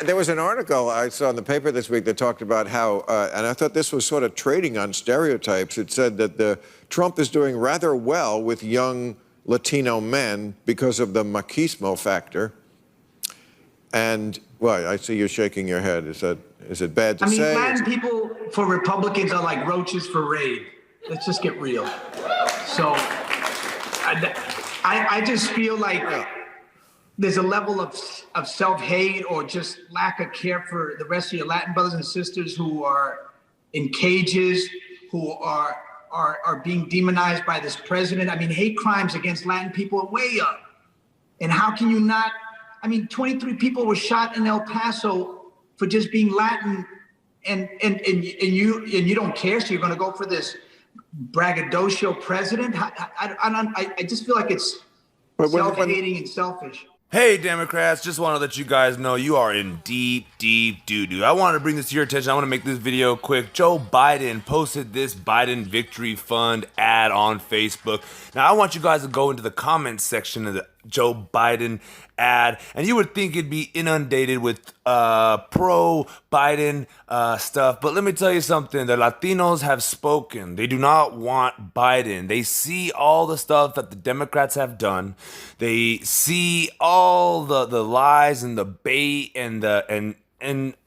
There was an article I saw in the paper this week that talked about how, and I thought this was sort of trading on stereotypes. It said that Trump is doing rather well with young Latino men because of the machismo factor. And, well, I see you shaking your head. Is it bad to say? Latin people for Republicans are like roaches for raid. Let's just get real. So I just feel like there's a level of self-hate or just lack of care for the rest of your Latin brothers and sisters who are in cages, who are being demonized by this president. I mean, hate crimes against Latin people are way up. And how can you not? 23 people were shot in El Paso for just being Latin, and you don't care, so you're going to go for this braggadocio president? I just feel like it's self-hating and selfish. Hey, Democrats, just want to let you guys know you are in deep, deep doo-doo. I want to bring this to your attention. I want to make this video quick. Joe Biden posted this Biden Victory Fund ad on Facebook. Now, I want you guys to go into the comments section of the Joe Biden ad, and you would think it'd be inundated with pro-Biden stuff. But let me tell you something. The Latinos have spoken. They do not want Biden. They see all the stuff that the Democrats have done. They see all the lies and the bait and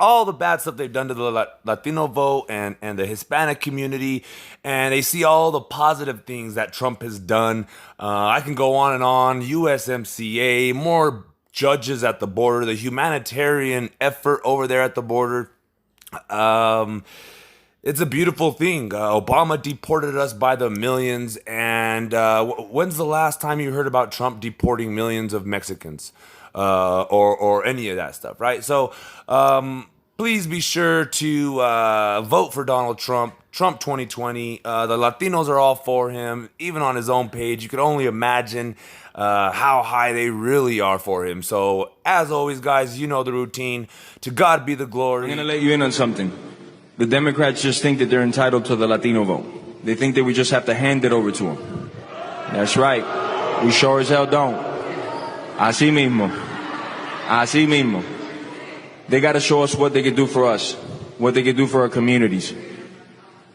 all the bad stuff they've done to the Latino vote and the Hispanic community, and they see all the positive things that Trump has done. I can go on and on. USMCA, more judges at the border, the humanitarian effort over there at the border. It's a beautiful thing. Obama deported us by the millions, and when's the last time you heard about Trump deporting millions of Mexicans? Or any of that stuff, right? So please be sure to vote for Donald Trump 2020. The Latinos are all for him, even on his own page. You could only imagine how high they really are for him. So as always, guys, you know the routine. To God be the glory. I'm going to let you in on something. The Democrats just think that they're entitled to the Latino vote. They think that we just have to hand it over to them. That's right. We sure as hell don't. Así mismo. Así mismo. They got to show us what they can do for us, what they can do for our communities.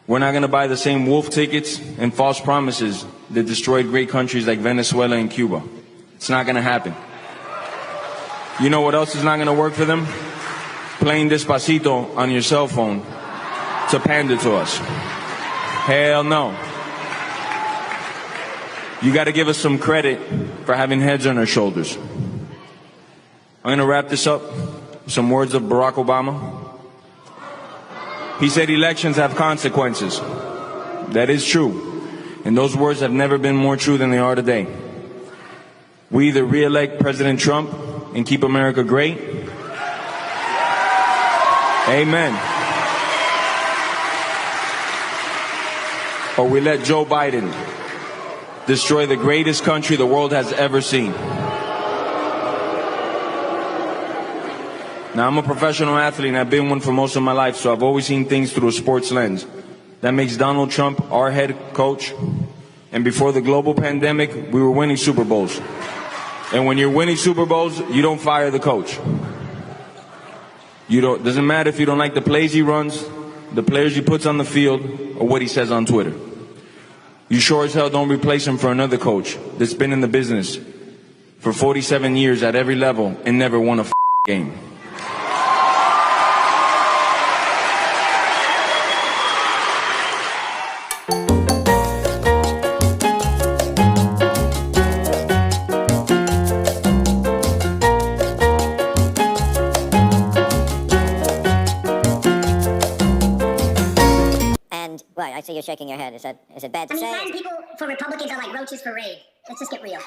We're not going to buy the same wolf tickets and false promises that destroyed great countries like Venezuela and Cuba. It's not going to happen. You know what else is not going to work for them? Playing Despacito on your cell phone to pander to us. Hell no. You got to give us some credit for having heads on our shoulders. I'm going to wrap this up with some words of Barack Obama. He said elections have consequences. That is true. And those words have never been more true than they are today. We either re-elect President Trump and keep America great. Amen. Or we let Joe Biden destroy the greatest country the world has ever seen. Now, I'm a professional athlete and I've been one for most of my life, so I've always seen things through a sports lens. That makes Donald Trump our head coach. And before the global pandemic, we were winning Super Bowls. And when you're winning Super Bowls, you don't fire the coach. Doesn't matter if you don't like the plays he runs, the players he puts on the field, or what he says on Twitter. You sure as hell don't replace him for another coach that's been in the business for 47 years at every level and never won a game. Well, I see you're shaking your head. Is it bad to say? Latin people for Republicans are like roaches for raid. Let's just get real.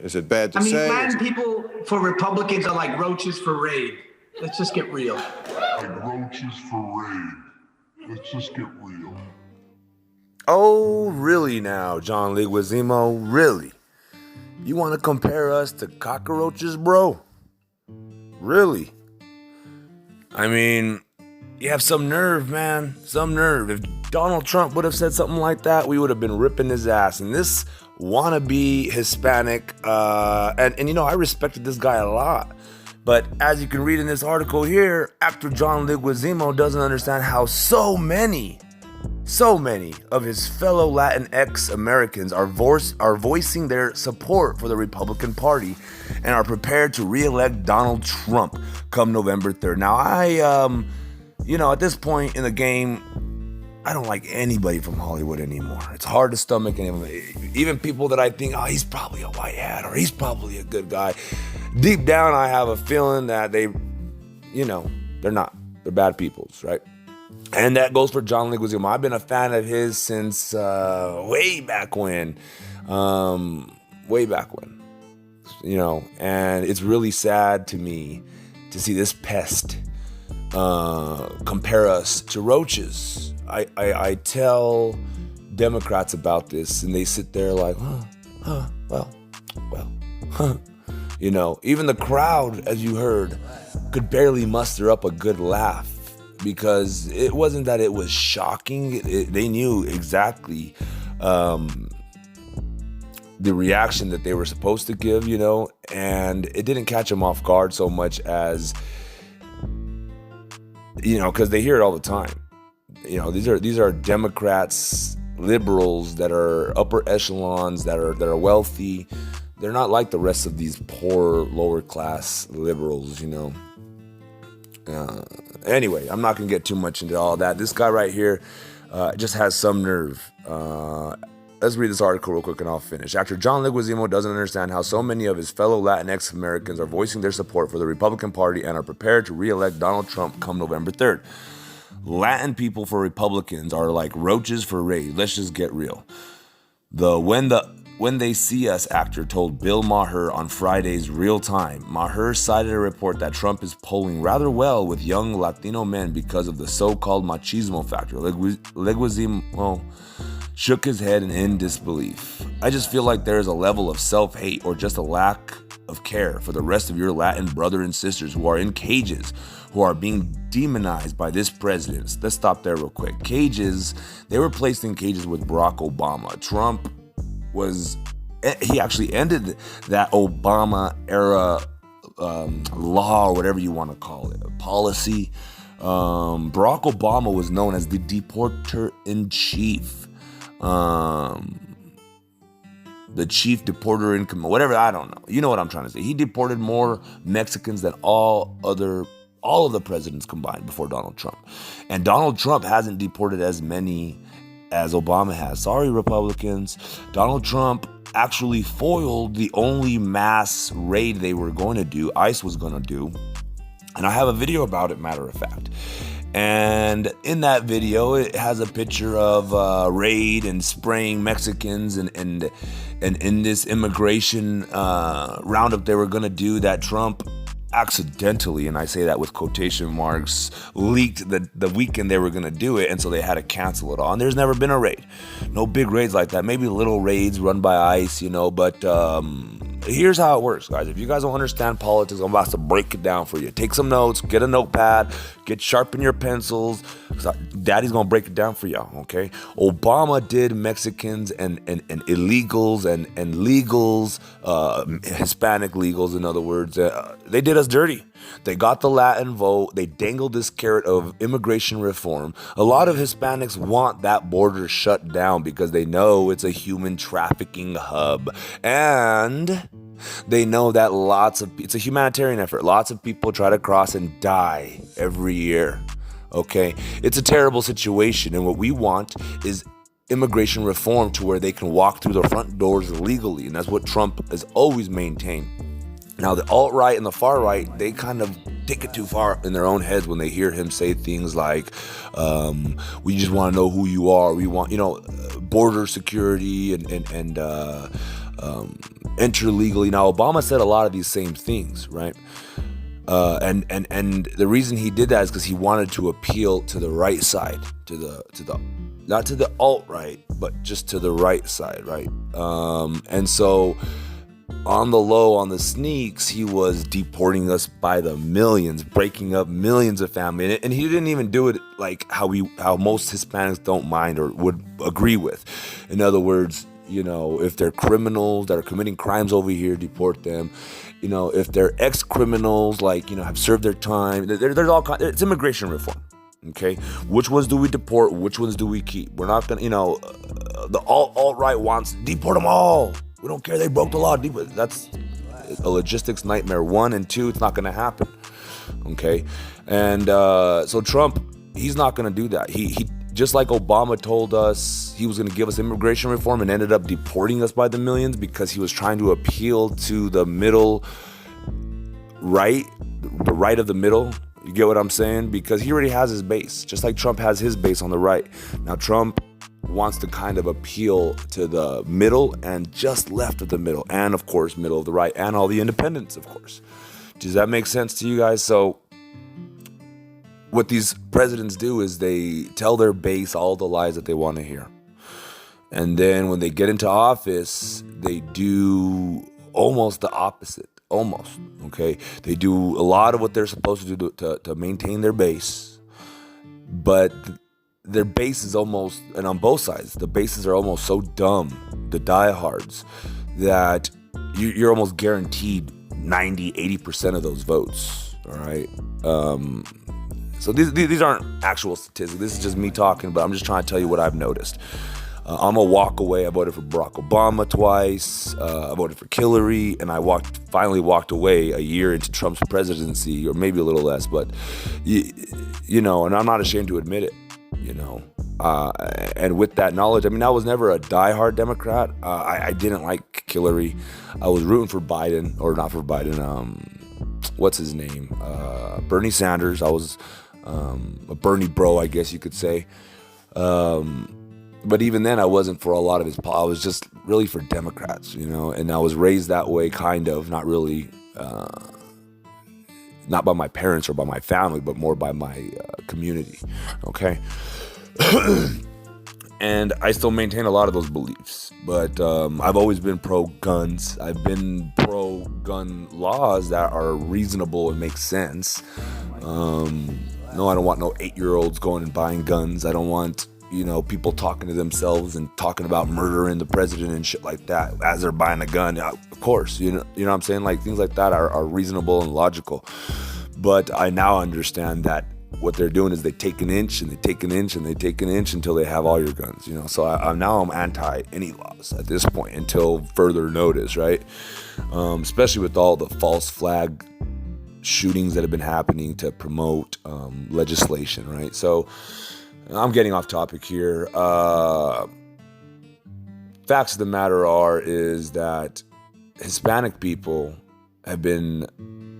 Is it bad to say? Latin people for Republicans are like roaches for raid. Let's just get real. Like roaches for raid. Let's just get real. Oh, really now, John Leguizamo? Really? You want to compare us to cockroaches, bro? Really? I mean, you have some nerve, man. Some nerve. If Donald Trump would have said something like that, we would have been ripping his ass. And this wannabe Hispanic, and you know, I respected this guy a lot. But as you can read in this article here, actor John Leguizamo doesn't understand how so many of his fellow Latinx Americans are voicing their support for the Republican Party and are prepared to re-elect Donald Trump come November 3rd. Now, at this point in the game, I don't like anybody from Hollywood anymore. It's hard to stomach any of them. Even people that I think, oh, he's probably a white hat or he's probably a good guy. Deep down, I have a feeling that they're not. They're bad peoples, right? And that goes for John Leguizamo. I've been a fan of his since way back when. And it's really sad to me to see this pest compare us to roaches. I tell Democrats about this, and they sit there like, even the crowd, as you heard, could barely muster up a good laugh, because it wasn't that it was shocking. They knew exactly the reaction that they were supposed to give, and it didn't catch them off guard so much as, because they hear it all the time. These are Democrats, liberals that are upper echelons, that are wealthy. They're not like the rest of these poor lower class liberals, Anyway, I'm not going to get too much into all that. This guy right here just has some nerve. Let's read this article real quick and I'll finish. Actor John Leguizamo doesn't understand how so many of his fellow Latinx Americans are voicing their support for the Republican Party and are prepared to re-elect Donald Trump come November 3rd. Latin people for Republicans are like roaches for Raid. Let's just get real. When They See Us actor told Bill Maher on Friday's Real Time, Maher cited a report that Trump is polling rather well with young Latino men because of the so-called machismo factor. Leguizamo shook his head in disbelief. I just feel like there is a level of self-hate or just a lack of care for the rest of your Latin brother and sisters who are in cages, who are being demonized by this president. Let's stop there real quick. Cages, they were placed in cages with Barack Obama. Trump he actually ended that Obama era law, or whatever you want to call it, policy. Barack Obama was known as the deporter in chief, the chief deporter in command, whatever, I don't know. You know what I'm trying to say. He deported more Mexicans than all of the presidents combined before Donald Trump. And Donald Trump hasn't deported as many as Obama has. Sorry, Republicans. Donald Trump actually foiled the only mass raid they were going to do, ICE was going to do. And I have a video about it, matter of fact. And in that video, it has a picture of raid and spraying Mexicans and in this immigration roundup they were going to do, that Trump accidentally, and I say that with quotation marks, leaked the weekend they were going to do it, and so they had to cancel it all. And there's never been a raid. No big raids like that. Maybe little raids run by ICE, but here's how it works, guys. If you guys don't understand politics, I'm about to break it down for you. Take some notes, get a notepad, sharpen your pencils, because Daddy's going to break it down for y'all, okay? Obama did Mexicans and illegals and legals, Hispanic legals, in other words, they did us dirty. They got the Latin vote. They dangled this carrot of immigration reform. A lot of Hispanics want that border shut down because they know it's a human trafficking hub. And they know that it's a humanitarian effort. Lots of people try to cross and die every year. Okay? It's a terrible situation. And what we want is immigration reform to where they can walk through the front doors legally. And that's what Trump has always maintained. Now, the alt-right and the far-right, they kind of take it too far in their own heads when they hear him say things like, we just want to know who you are. We want, border security and enter legally. Now, Obama said a lot of these same things, right? And the reason he did that is because he wanted to appeal to the right side, to the not to the alt-right, but just to the right side, right? And so on the low, on the sneaks, he was deporting us by the millions, breaking up millions of families. And he didn't even do it like how most Hispanics don't mind or would agree with. In other words, if they're criminals that are committing crimes over here, deport them. If they're ex-criminals, have served their time, there's all kinds. It's immigration reform. Okay, which ones do we deport? Which ones do we keep? We're not gonna, the alt-right wants deport them all. We don't care. They broke the law. That's a logistics nightmare. 1 and 2, it's not gonna happen. Okay, and so Trump, he's not gonna do that. He just like Obama told us he was gonna give us immigration reform and ended up deporting us by the millions because he was trying to appeal to the middle right, the right of the middle. You get what I'm saying? Because he already has his base, just like Trump has his base on the right. Now Trump wants to kind of appeal to the middle and just left of the middle, and of course middle of the right, and all the independents, of course. Does that make sense to you guys? So what these presidents do is they tell their base all the lies that they want to hear. And then when they get into office, they do almost the opposite. Almost, okay? They do a lot of what they're supposed to do to maintain their base. But their base is almost, and on both sides, the bases are almost so dumb, the diehards, that you're almost guaranteed 90, 80% of those votes, all right? So these aren't actual statistics. This is just me talking, but I'm just trying to tell you what I've noticed. I'm a walk away. I voted for Barack Obama twice. I voted for Hillary, and I finally walked away a year into Trump's presidency, or maybe a little less. But and I'm not ashamed to admit it. And with that knowledge, I was never a diehard Democrat. I didn't like Hillary. I was rooting for Biden, or not for Biden. What's his name? Bernie Sanders. I was a Bernie bro, I guess you could say. But even then, I wasn't for a lot of his. I was just really for Democrats, and I was raised that way, kind of, not really, not by my parents or by my family, but more by my community, okay? And I still maintain a lot of those beliefs, but I've always been pro-guns. I've been pro-gun laws that are reasonable and make sense. No, I don't want no 8-year-olds going and buying guns. I don't want people talking to themselves and talking about murdering the president and shit like that as they're buying a gun. Of course, you know what I'm saying? Like, things like that are reasonable and logical. But I now understand that what they're doing is they take an inch and they take an inch and they take an inch until they have all your guns, So I'm anti any laws at this point until further notice, right? Especially with all the false flag shootings that have been happening to promote legislation, right? So I'm getting off topic here. Facts of the matter is that Hispanic people have been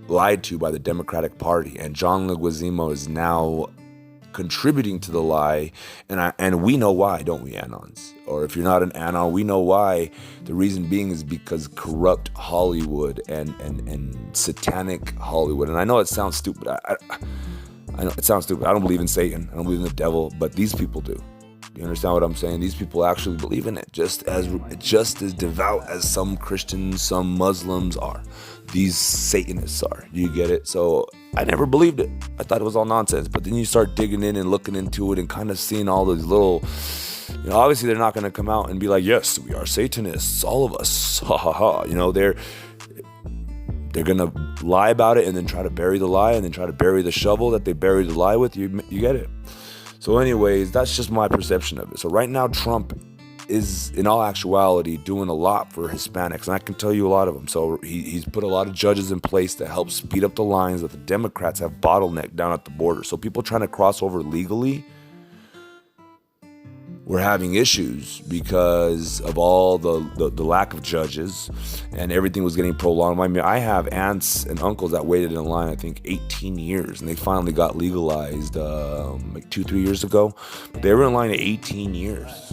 lied to by the Democratic Party, and John Leguizamo is now contributing to the lie, and we know why, don't we, Anons? Or if you're not an Anon, we know why. The reason being is because corrupt Hollywood and satanic Hollywood. And I know it sounds stupid. I know it sounds stupid. I don't believe in Satan. I don't believe in the devil, but these people do. You understand what I'm saying? These people actually believe in it, just as devout as some Christians, some Muslims are. These Satanists are. Do you get it? So I never believed it. I thought it was all nonsense. But then you start digging in and looking into it and kind of seeing all these little, obviously they're not going to come out and be like, yes, we are Satanists, all of us. Ha ha ha. They're going to lie about it and then try to bury the lie and then try to bury the shovel that they buried the lie with. You get it? So anyways, that's just my perception of it. So right now, Trump is, in all actuality, doing a lot for Hispanics, and I can tell you a lot of them. So he's put a lot of judges in place to help speed up the lines that the Democrats have bottlenecked down at the border. So people trying to cross over legally, we're having issues because of all the lack of judges, and everything was getting prolonged. I have aunts and uncles that waited in line, I think, 18 years, and they finally got legalized like 2-3 years ago. But they were in line 18 years.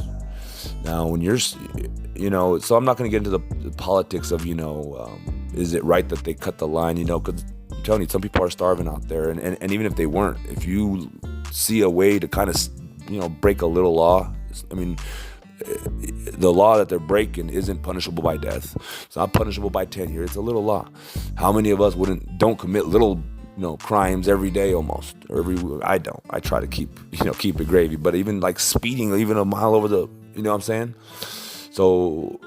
Now, when you're, so I'm not going to get into the politics of, is it right that they cut the line, because I'm telling you, some people are starving out there, and even if they weren't, if you see a way to kind of, break a little law, the law that they're breaking isn't punishable by death. It's not punishable by tenure. It's a little law. How many of us don't commit little, crimes every day almost? I don't. I try to keep it gravy. But even like speeding, even a mile over the, you know what I'm saying? So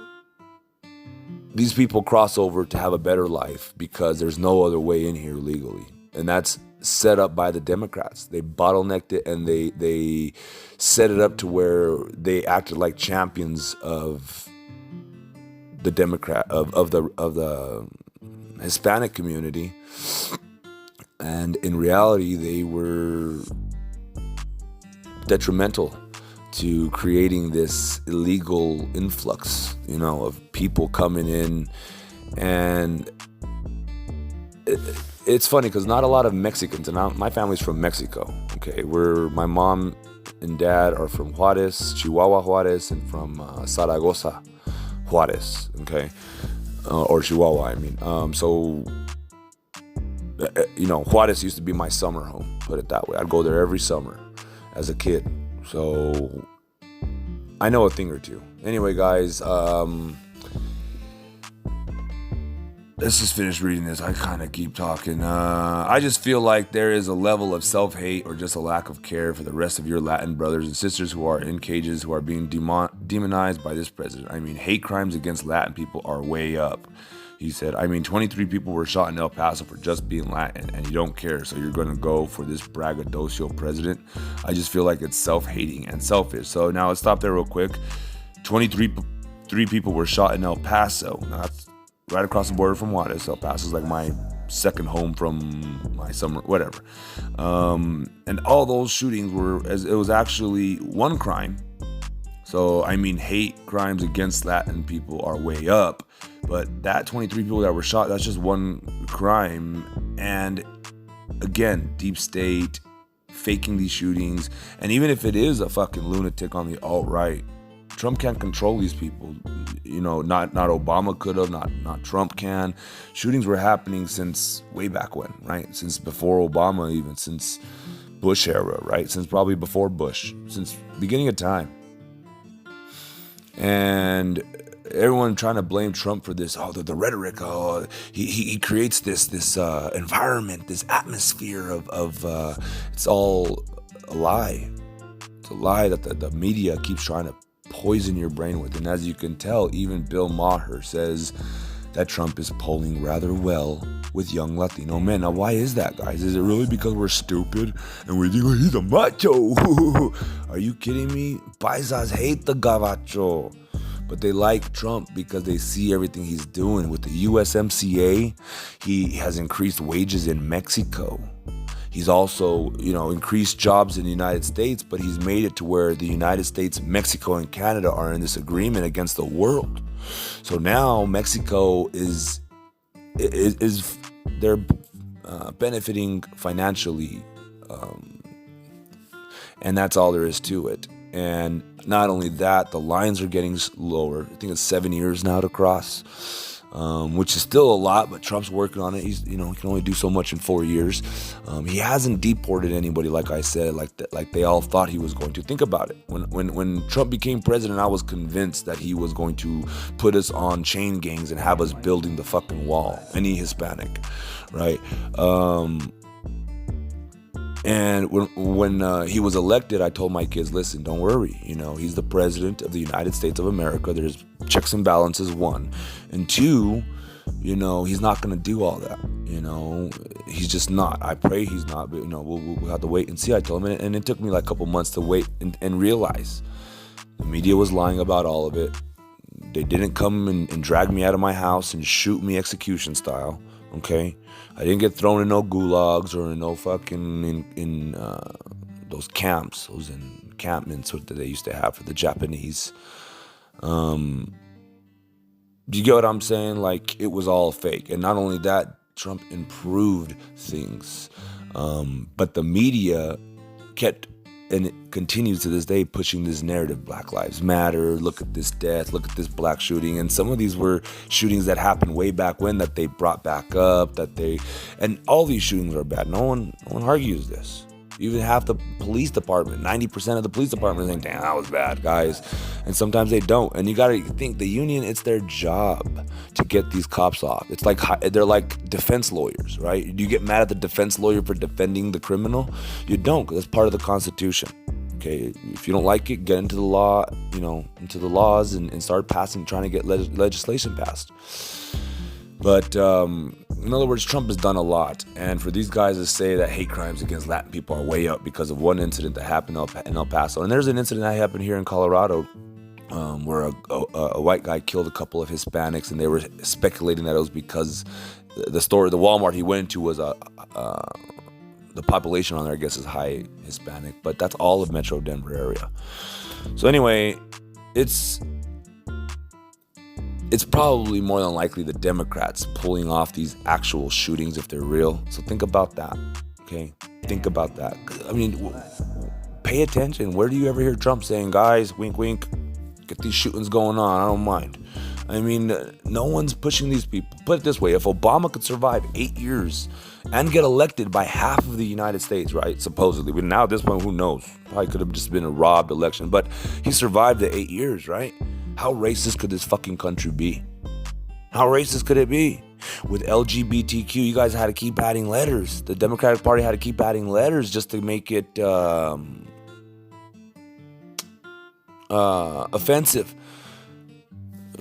these people cross over to have a better life because there's no other way in here legally. And that's set up by the Democrats. They bottlenecked it, and they set it up to where they acted like champions of the of the Hispanic community. And in reality, they were detrimental to creating this illegal influx, of people coming in. And it's funny because not a lot of Mexicans, and my family's from Mexico, okay? My mom and dad are from Juarez, Chihuahua, Juarez, and from Zaragoza, Juarez, okay? Or Chihuahua, I mean. Juarez used to be my summer home, put it that way. I'd go there every summer as a kid. So I know a thing or two. Anyway, guys, let's just finish reading this. I kind of keep talking. I just feel like there is a level of self-hate or just a lack of care for the rest of your Latin brothers and sisters who are in cages, who are being demonized by this president. I mean, hate crimes against Latin people are way up. He said, 23 people were shot in El Paso for just being Latin, and you don't care, so you're going to go for this braggadocio president? I just feel like it's self-hating and selfish. So now let's stop there real quick. 23 people were shot in El Paso. Now that's right across the border from Juarez. El Paso is like my second home from my summer, whatever. And all those shootings it was actually one crime. So, hate crimes against Latin people are way up. But that 23 people that were shot, that's just one crime. And again, deep state, faking these shootings. And even if it is a fucking lunatic on the alt-right, Trump can't control these people. Not Obama could have, not Trump can. Shootings were happening since way back when, right? Since before Obama, even since Bush era, right? Since probably before Bush, since beginning of time. And everyone trying to blame Trump for this. The rhetoric. He creates this environment, this atmosphere of it's all a lie. It's a lie that the media keeps trying to poison your brain with. And as you can tell, even Bill Maher says that Trump is polling rather well with young Latino men. Now, why is that, guys? Is it really because we're stupid and we think he's a macho? Are you kidding me? Paisas hate the gabacho. But they like Trump because they see everything he's doing. With the USMCA, he has increased wages in Mexico. He's also, increased jobs in the United States, but he's made it to where the United States, Mexico, and Canada are in this agreement against the world. So now Mexico is they're benefiting financially, and that's all there is to it. And not only that, the lines are getting lower. I think it's 7 years now to cross, which is still a lot, but Trump's working on it. He can only do so much in 4 years. He hasn't deported anybody, like I said, like they all thought he was going to. Think about it. When Trump became president, I was convinced that he was going to put us on chain gangs and have us building the fucking wall. Any Hispanic, right? And when he was elected, I told my kids, listen, don't worry. He's the president of the United States of America. There's checks and balances, one. And two, he's not going to do all that. He's just not. I pray he's not, but, we'll have to wait and see. I told him, and it took me like a couple months to wait and realize the media was lying about all of it. They didn't come and drag me out of my house and shoot me execution style. Okay, I didn't get thrown in no gulags or in no fucking in those camps, those encampments that they used to have for the Japanese. Do you get what I'm saying? Like, it was all fake. And not only that, Trump improved things, but the media kept, and it continues to this day, pushing this narrative. Black Lives Matter. Look at this death. Look at this black shooting. And some of these were shootings that happened way back when that they brought back up. And all these shootings are bad. No one argues this. Even half the police department, 90% of the police department think, damn, that was bad, guys. And sometimes they don't. And you got to think, the union, it's their job to get these cops off. It's like they're like defense lawyers, right? Do you get mad at the defense lawyer for defending the criminal? You don't, because that's part of the Constitution. Okay, if you don't like it, get into the law, into the laws and start trying to get legislation passed. But in other words, Trump has done a lot. And for these guys to say that hate crimes against Latin people are way up because of one incident that happened in El Paso. And there's an incident that happened here in Colorado where a white guy killed a couple of Hispanics, and they were speculating that it was because the Walmart he went into was the population on there, I guess, is high Hispanic, but that's all of Metro Denver area. So anyway, it's probably more than likely the Democrats pulling off these actual shootings if they're real. So think about that, okay? Think about that. I mean, pay attention. Where do you ever hear Trump saying, guys, wink, wink, get these shootings going on, I don't mind. I mean, no one's pushing these people. Put it this way, if Obama could survive 8 years and get elected by half of the United States, right, supposedly, but now at this point, who knows? Probably could have just been a robbed election, but he survived the 8 years, right? How racist could this fucking country be? How racist could it be? With LGBTQ, you guys had to keep adding letters. The Democratic Party had to keep adding letters just to make it offensive.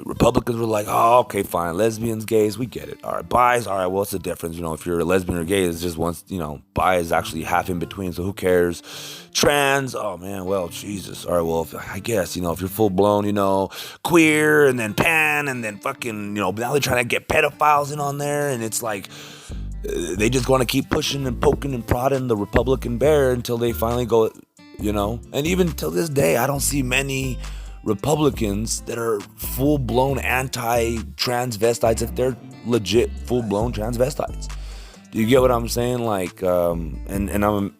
Republicans were like, oh, okay, fine. Lesbians, gays, we get it. All right, bis, all right, well, what's the difference? If you're a lesbian or gay, it's just once, bi is actually half in between, so who cares? Trans, oh, man, well, Jesus. All right, well, I guess, if you're full-blown, queer, and then pan, and then fucking, now they're trying to get pedophiles in on there, and it's like, they just want to keep pushing and poking and prodding the Republican bear until they finally go, And even till this day, I don't see many Republicans that are full-blown anti-transvestites if they're legit full-blown transvestites. Do you get what I'm saying? Like, I don't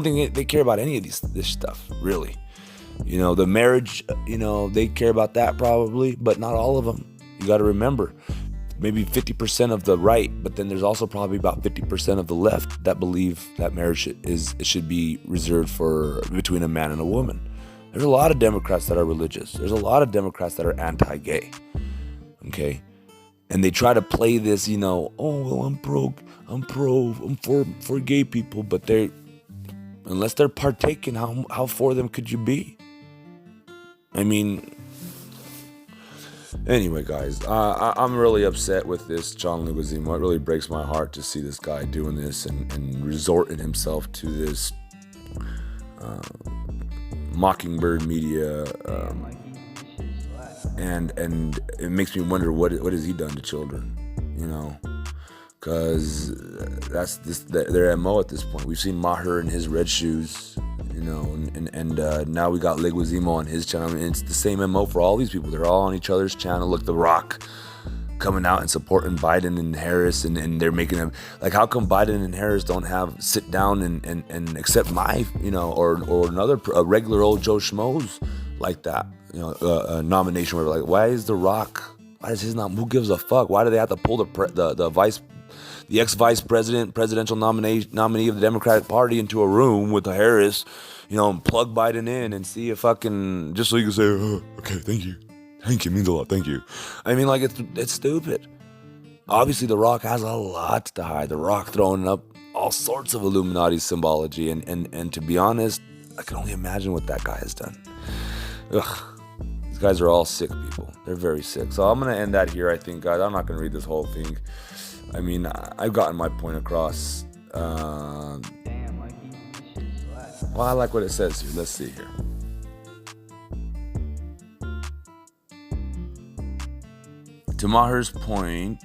think they care about any of this stuff, really. The marriage, they care about that probably, but not all of them. You got to remember, maybe 50% of the right, but then there's also probably about 50% of the left that believe that marriage should be reserved for between a man and a woman. There's a lot of Democrats that are religious. There's a lot of Democrats that are anti-gay. Okay? And they try to play this, oh, well, I'm for gay people, but unless they're partaking, how for them could you be? I mean, anyway, guys, I'm really upset with this John Leguizamo. It really breaks my heart to see this guy doing this and resorting himself to this Mockingbird media, and it makes me wonder what has he done to children, because that's their MO at this point. We've seen Maher in his red shoes, and now we got Leguizamo on his channel. I mean, it's the same MO for all these people. They're all on each other's channel. Look, The Rock coming out and supporting Biden and Harris, and they're making them like, how come Biden and Harris don't sit down and accept my, or another a regular old Joe Schmoes like that, a nomination where like, why is The Rock? Why is his not? Who gives a fuck? Why do they have to pull the ex-vice presidential nominee of the Democratic Party into a room with Harris, and plug Biden in and see if fucking, just so you can say, oh, okay, thank you. Thank you, means a lot, thank you. I mean, like, it's stupid. Obviously, The Rock has a lot to hide. The Rock throwing up all sorts of Illuminati symbology, and to be honest, I can only imagine what that guy has done. Ugh. These guys are all sick people. They're very sick. So I'm going to end that here, I think, guys. I'm not going to read this whole thing. I mean, I've gotten my point across. Well, I like what it says here. Let's see here. To Maher's point,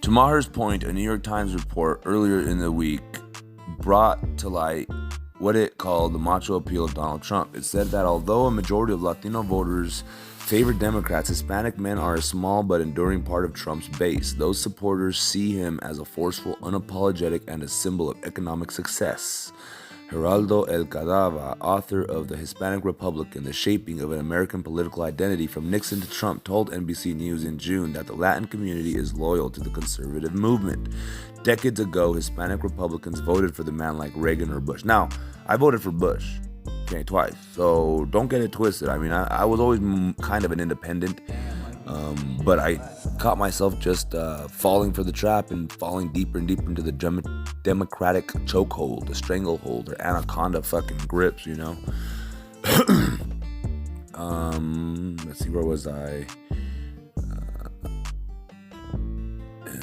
a New York Times report earlier in the week brought to light what it called the macho appeal of Donald Trump. It said that although a majority of Latino voters favor Democrats, Hispanic men are a small but enduring part of Trump's base. Those supporters see him as a forceful, unapologetic, and a symbol of economic success. Geraldo El Cadava, author of The Hispanic Republican, The Shaping of an American Political Identity from Nixon to Trump, told NBC News in June that the Latin community is loyal to the conservative movement. Decades ago, Hispanic Republicans voted for the man like Reagan or Bush. Now, I voted for Bush, okay, twice, so don't get it twisted. I mean, I was always kind of an independent, But I caught myself just falling for the trap and falling deeper and deeper into the Democratic chokehold, the stranglehold, or anaconda fucking grips, you know? Let's see, where was I?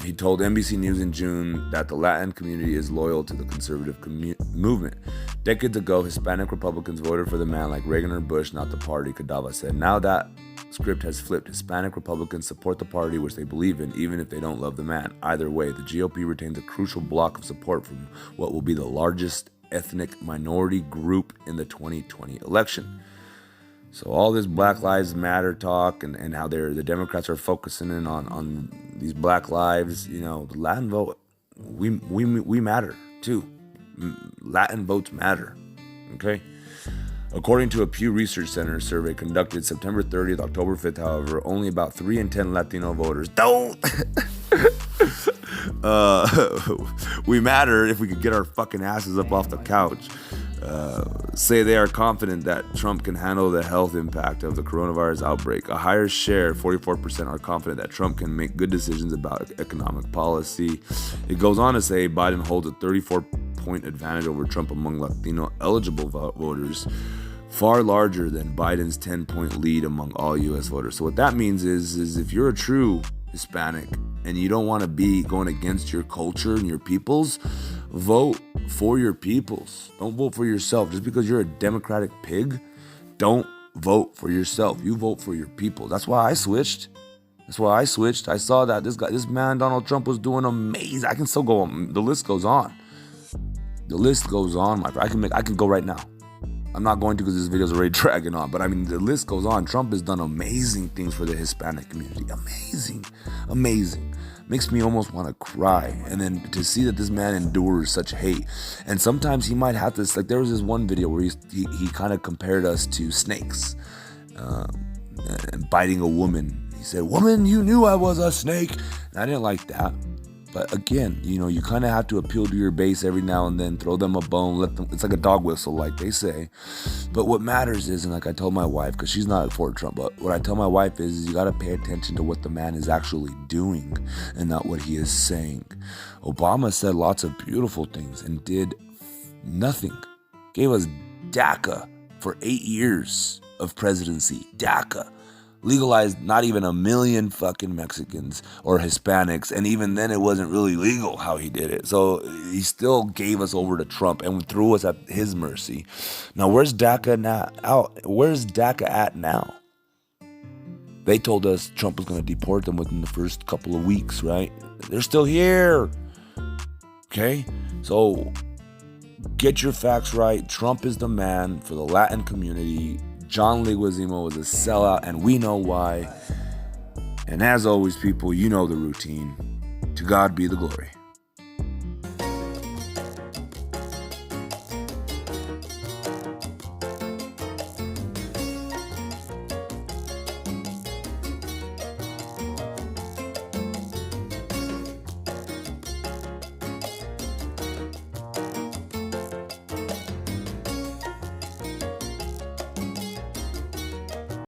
He told NBC News in June that the Latin community is loyal to the conservative movement. Decades ago, Hispanic Republicans voted for the man like Reagan or Bush, not the party, Cadava said. Now that script has flipped. Hispanic Republicans support the party which they believe in, even if they don't love the man. Either way, the GOP retains a crucial block of support from what will be the largest ethnic minority group in the 2020 election. So all this Black Lives Matter talk and how the Democrats are focusing in on these Black lives, you know, the Latin vote, we matter too. Latin votes matter, okay? According to a Pew Research Center survey conducted September 30th, October 5th, however, only about 3 in 10 Latino voters don't. We matter if we could get our fucking asses up off the couch. Say they are confident that Trump can handle the health impact of the coronavirus outbreak. A higher share, 44%, are confident that Trump can make good decisions about economic policy. It goes on to say Biden holds a 34-point advantage over Trump among Latino eligible voters, far larger than Biden's 10-point lead among all U.S. voters. So what that means is if you're a true Hispanic and you don't want to be going against your culture and your peoples, vote for your peoples. Don't vote for yourself. Just because you're a Democratic pig, don't vote for yourself. You vote for your people. That's why I switched. I saw that this man, Donald Trump, was doing amazing. I can still go on. The list goes on. My friend. I can go right now. I'm not going to because this video is already dragging on. But I mean, the list goes on. Trump has done amazing things for the Hispanic community. Amazing. Makes me almost want to cry. And then to see that this man endures such hate. And sometimes he might have this, like there was this one video where he kind of compared us to snakes. And biting a woman. He said, "Woman, you knew I was a snake." And I didn't like that. But again, you know, you kind of have to appeal to your base every now and then, throw them a bone, let them, it's like a dog whistle, like they say. But what matters is, and like I told my wife, because she's not for Trump, but what I tell my wife is you got to pay attention to what the man is actually doing and not what he is saying. Obama said lots of beautiful things and did nothing. Gave us DACA for 8 years of presidency. DACA. Legalized not even 1 million fucking Mexicans or Hispanics, and even then it wasn't really legal how he did it. So he still gave us over to Trump and threw us at his mercy. Now where's DACA at now? They told us Trump was going to deport them within the first couple of weeks, right? They're still here. Okay? So get your facts right. Trump is the man for the Latin community. John Leguizamo was a sellout, and we know why. And as always, people, you know the routine. To God be the glory.